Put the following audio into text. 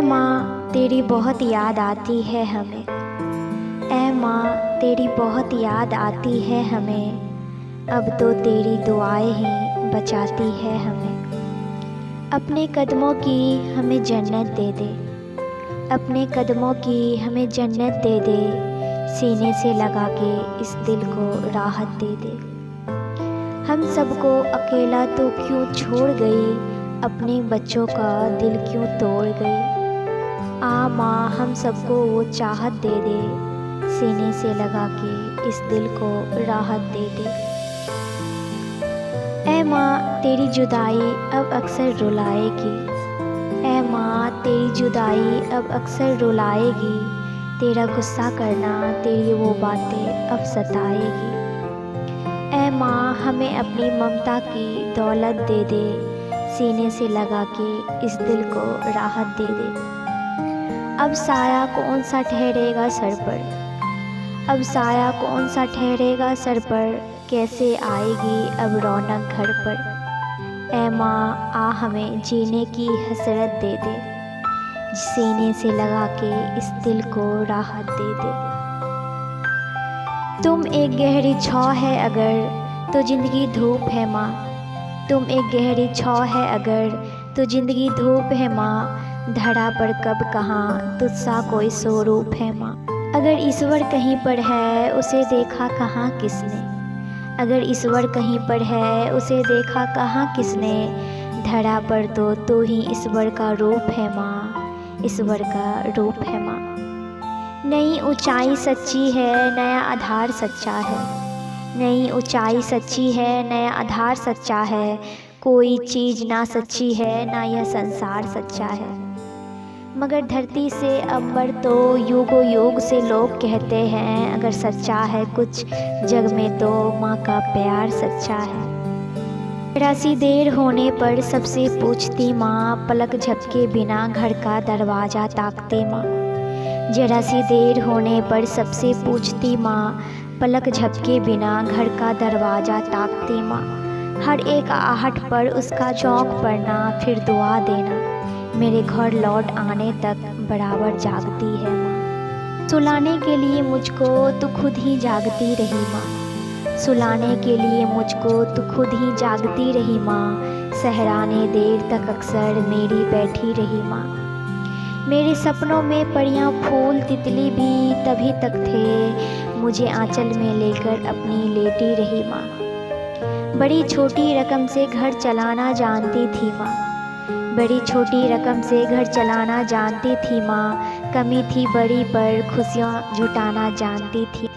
माँ तेरी बहुत याद आती है हमें, ऐ माँ तेरी बहुत याद आती है हमें। अब तो तेरी दुआएं ही बचाती है हमें। अपने कदमों की हमें जन्नत दे दे, अपने कदमों की हमें जन्नत दे दे। सीने से लगा के इस दिल को राहत दे दे। हम सबको अकेला तो क्यों छोड़ गई, अपने बच्चों का दिल क्यों तोड़ गई। आ माँ हम सबको वो चाहत दे दे, सीने से लगा के इस दिल को राहत दे दे। ऐ माँ तेरी जुदाई अब अक्सर रुलाएगी, ऐ माँ तेरी जुदाई अब अक्सर रुलाएगी। तेरा गुस्सा करना तेरी वो बातें अब सताएगी। ऐ माँ हमें अपनी ममता की दौलत दे दे, सीने से लगा के इस दिल को राहत दे दे। अब साया कौन सा ठहरेगा सर पर, अब साया कौन सा ठहरेगा सर पर। कैसे आएगी अब रौनक घर पर। ऐ माँ आ हमें जीने की हसरत दे दे, सीने से लगा के इस दिल को राहत दे दे। तुम एक गहरी छाँव है अगर तो ज़िंदगी धूप है माँ, तुम एक गहरी छाँव है अगर तो ज़िंदगी धूप है माँ। धरा पर कब कहाँ तुझसा कोई स्वरूप है माँ। अगर ईश्वर कहीं पर है उसे देखा कहाँ किसने, अगर ईश्वर कहीं पर है उसे देखा कहाँ किसने। धरा पर तो तू ही ईश्वर का रूप है माँ, ईश्वर का रूप है माँ। नई ऊंचाई सच्ची है नया आधार सच्चा है, नई ऊंचाई सच्ची है नया आधार सच्चा है। कोई चीज़ ना सच्ची है ना यह संसार सच्चा है। मगर धरती से अंबर तो युगों युग से लोग कहते हैं, अगर सच्चा है कुछ जग में तो माँ का प्यार सच्चा है। जरा सी देर होने पर सबसे पूछती माँ, पलक झपके बिना घर का दरवाज़ा ताकते माँ। जरा सी देर होने पर सबसे पूछती माँ, पलक झपके बिना घर का दरवाज़ा ताकती माँ। हर एक आहट पर उसका चौंक पड़ना फिर दुआ देना, मेरे घर लौट आने तक बराबर जागती है माँ। सुलाने के लिए मुझको तू खुद ही जागती रही माँ, सुलाने के लिए मुझको तू खुद ही जागती रही माँ। सहराने देर तक अक्सर मेरी बैठी रही माँ। मेरे सपनों में परियां फूल तितली भी तभी तक थे, मुझे आंचल में लेकर अपनी लेटी रही माँ। बड़ी छोटी रकम से घर चलाना जानती थी माँ, बड़ी छोटी रकम से घर चलाना जानती थी माँ। कमी थी बड़ी पर खुशियाँ जुटाना जानती थी।